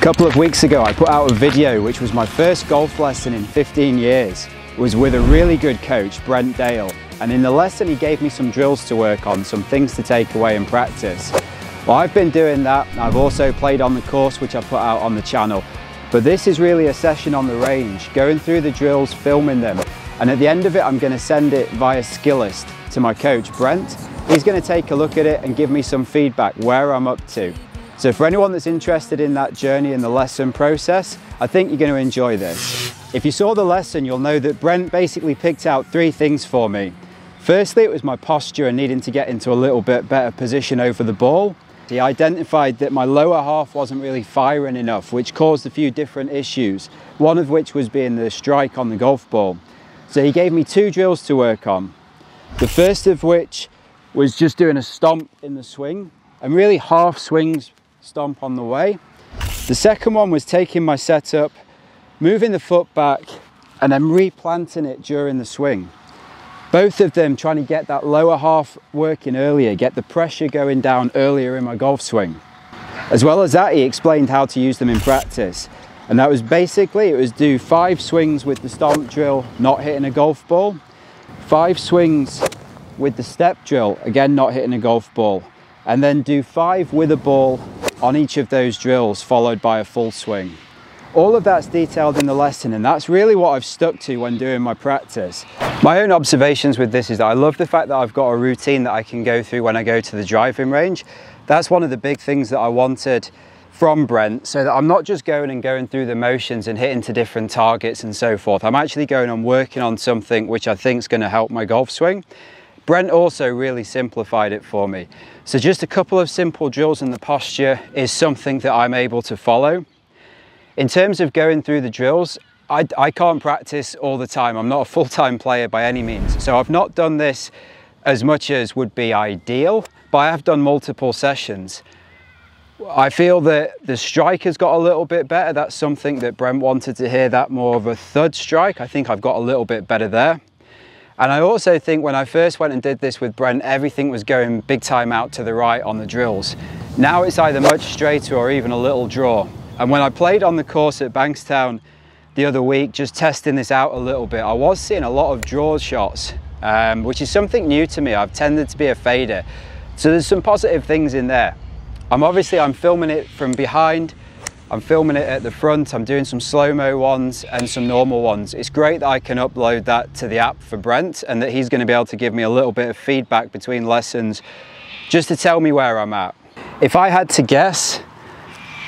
couple of weeks ago I put out a video which was my first golf lesson in 15 years. It was with a really good coach, Brent Dale, and in the lesson he gave me some drills to work on, some things to take away and practice. Well, I've been doing that. I've also played on the course which I put out on the channel, but this is really a session on the range, going through the drills, filming them, and at the end of it I'm going to send it via Skillist to my coach Brent. He's going to take a look at it and give me some feedback where I'm up to. So for anyone that's interested in that journey and the lesson process, I think you're going to enjoy this. If you saw the lesson, you'll know that Brent basically picked out 3 things for me. Firstly, it was my posture and needing to get into a little bit better position over the ball. He identified that my lower half wasn't really firing enough, which caused a few different issues, one of which was being the strike on the golf ball. So he gave me 2 drills to work on. The first of which was just doing a stomp in the swing and really half swings stomp on the way. The second one was taking my setup, moving the foot back and then replanting it during the swing. Both of them trying to get that lower half working earlier, get the pressure going down earlier in my golf swing. As well as that, he explained how to use them in practice. And that was basically, it was do 5 swings with the stomp drill, not hitting a golf ball, 5 swings with the step drill, again not hitting a golf ball, and then do 5 with a ball on each of those drills, followed by a full swing. All of that's detailed in the lesson, and that's really what I've stuck to when doing my practice. My own observations with this is that I love the fact that I've got a routine that I can go through when I go to the driving range. That's one of the big things that I wanted from Brent, so that I'm not just going through the motions and hitting to different targets and so forth. I'm actually going and working on something which I think is going to help my golf swing. Brent also really simplified it for me. So just a couple of simple drills in the posture is something that I'm able to follow. In terms of going through the drills, I can't practice all the time. I'm not a full-time player by any means. So I've not done this as much as would be ideal, but I have done multiple sessions. I feel that the strike has got a little bit better. That's something that Brent wanted to hear, that more of a thud strike. I think I've got a little bit better there. And I also think when I first went and did this with Brent, everything was going big time out to the right on the drills. Now it's either much straighter or even a little draw. And when I played on the course at Bankstown the other week, just testing this out a little bit, I was seeing a lot of draw shots, which is something new to me. I've tended to be a fader. So there's some positive things in there. I'm filming it from behind. I'm filming it at the front, I'm doing some slow-mo ones and some normal ones. It's great that I can upload that to the app for Brent and that he's going to be able to give me a little bit of feedback between lessons just to tell me where I'm at. If I had to guess,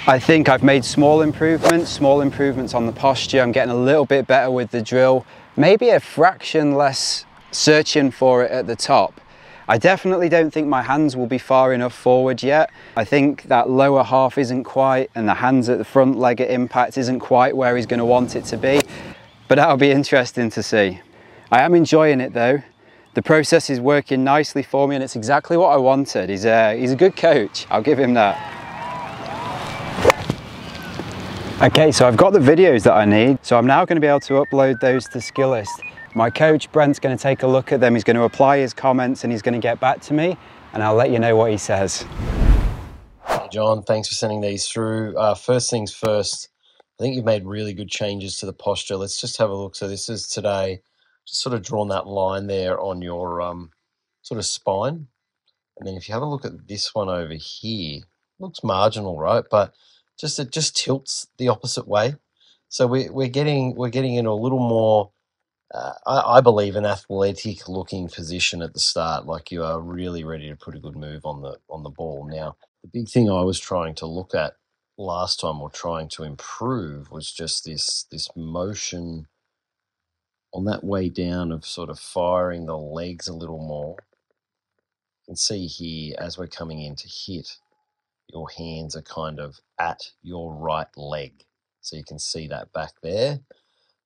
I think I've made small improvements on the posture. I'm getting a little bit better with the drill, maybe a fraction less searching for it at the top. I definitely don't think my hands will be far enough forward yet. I think that lower half isn't quite, and the hands at the front leg at impact isn't quite where he's going to want it to be, but that'll be interesting to see. I am enjoying it though. The process is working nicely for me and it's exactly what I wanted. He's a good coach, I'll give him that. Okay, so I've got the videos that I need, so I'm now going to be able to upload those to Skillist. My coach Brent's going to take a look at them, he's going to apply his comments and he's going to get back to me and I'll let you know what he says. Hey John, thanks for sending these through. First things first, I think you've made really good changes to the posture. Let's just have a look. So this is today, just sort of drawn that line there on your sort of spine. And then if you have a look at this one over here, looks marginal, right? But it just tilts the opposite way. So we're getting into a little more, I believe, an athletic looking position at the start, like you are really ready to put a good move on the ball. Now, the big thing I was trying to look at last time, or trying to improve, was just this motion on that way down of sort of firing the legs a little more. You can see here as we're coming in to hit, your hands are kind of at your right leg. So you can see that back there.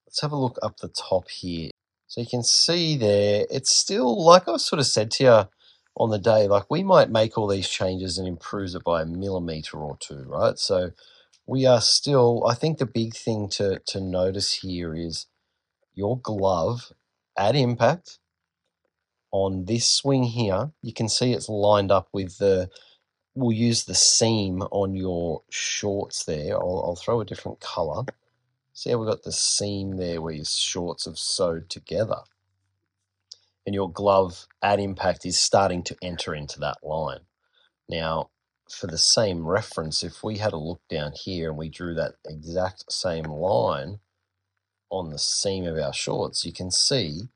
Let's have a look up the top here. So you can see there, it's still, like I sort of said to you on the day, like we might make all these changes and improve it by a millimetre or 2, right? So we are still, I think the big thing to notice here is your glove at impact on this swing here. You can see it's lined up with we'll use the seam on your shorts there. I'll throw a different color. See how we've got the seam there where your shorts have sewed together. And your glove at impact is starting to enter into that line. Now, for the same reference, if we had a look down here and we drew that exact same line on the seam of our shorts, you can see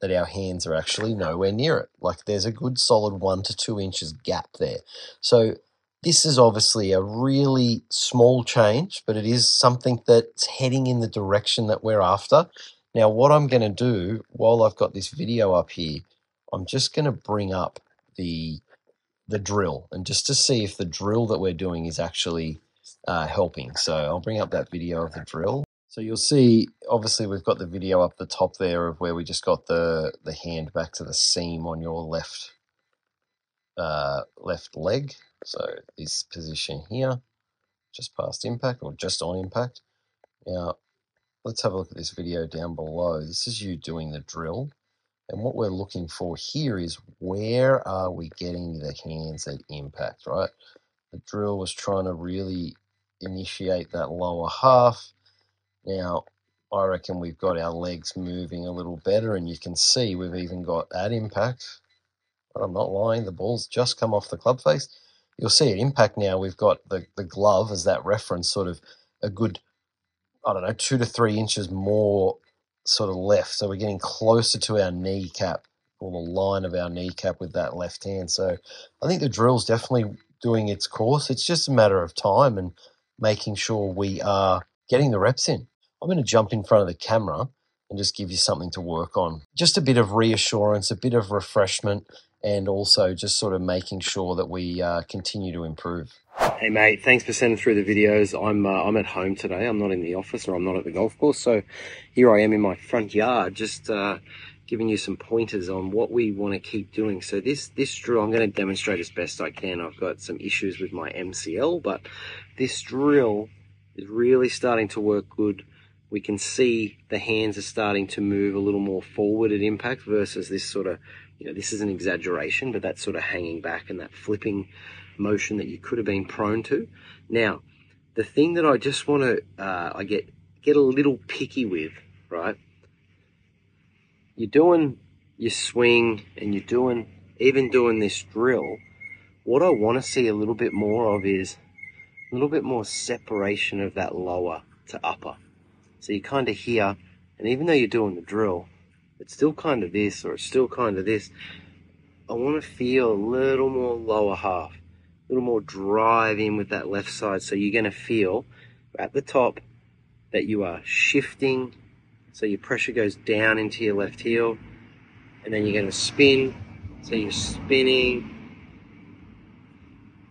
that our hands are actually nowhere near it. Like there's a good solid 1 to 2 inches gap there. So this is obviously a really small change, but it is something that's heading in the direction that we're after. Now, what I'm going to do while I've got this video up here, I'm just going to bring up the drill and just to see if the drill that we're doing is actually helping. So I'll bring up that video of the drill. So you'll see, obviously we've got the video up the top there of where we just got the hand back to the seam on your left leg. So this position here, just past impact or just on impact. Now, let's have a look at this video down below. This is you doing the drill. And what we're looking for here is where are we getting the hands at impact, right? The drill was trying to really initiate that lower half. Now, I reckon we've got our legs moving a little better, and you can see we've even got at impact. But I'm not lying, the ball's just come off the club face. You'll see at impact now we've got the glove as that reference, sort of a good, I don't know, 2 to 3 inches more sort of left. So we're getting closer to our kneecap or the line of our kneecap with that left hand. So I think the drill's definitely doing its course. It's just a matter of time and making sure we are getting the reps in. I'm going to jump in front of the camera and just give you something to work on. Just a bit of reassurance, a bit of refreshment, and also just sort of making sure that we continue to improve. Hey mate, thanks for sending through the videos. I'm at home today. I'm not in the office or I'm not at the golf course. So here I am in my front yard, just giving you some pointers on what we want to keep doing. So this drill, I'm going to demonstrate as best I can. I've got some issues with my MCL, but this drill is really starting to work good. We can see the hands are starting to move a little more forward at impact versus this sort of, you know, this is an exaggeration, but that's sort of hanging back and that flipping motion that you could have been prone to. Now, the thing that I just want to, I get a little picky with, right? You're doing your swing and you're even doing this drill. What I want to see a little bit more of is a little bit more separation of that lower to upper. So you kind of here, and even though you're doing the drill, it's still kind of this or it's still kind of this. I want to feel a little more lower half, a little more drive in with that left side. So you're going to feel at the top that you are shifting. So your pressure goes down into your left heel, and then you're going to spin. So you're spinning,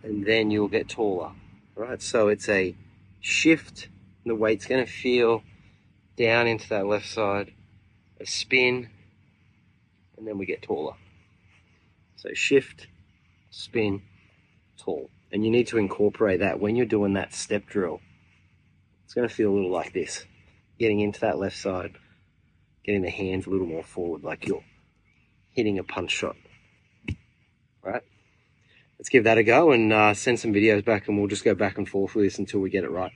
and then you'll get taller, right? So it's a shift, and the weight's going to feel down into that left side, a spin, and then we get taller. So shift, spin, tall. And you need to incorporate that when you're doing that step drill. It's going to feel a little like this. Getting into that left side, getting the hands a little more forward like you're hitting a punch shot. All right? Let's give that a go and send some videos back, and we'll just go back and forth with this until we get it right.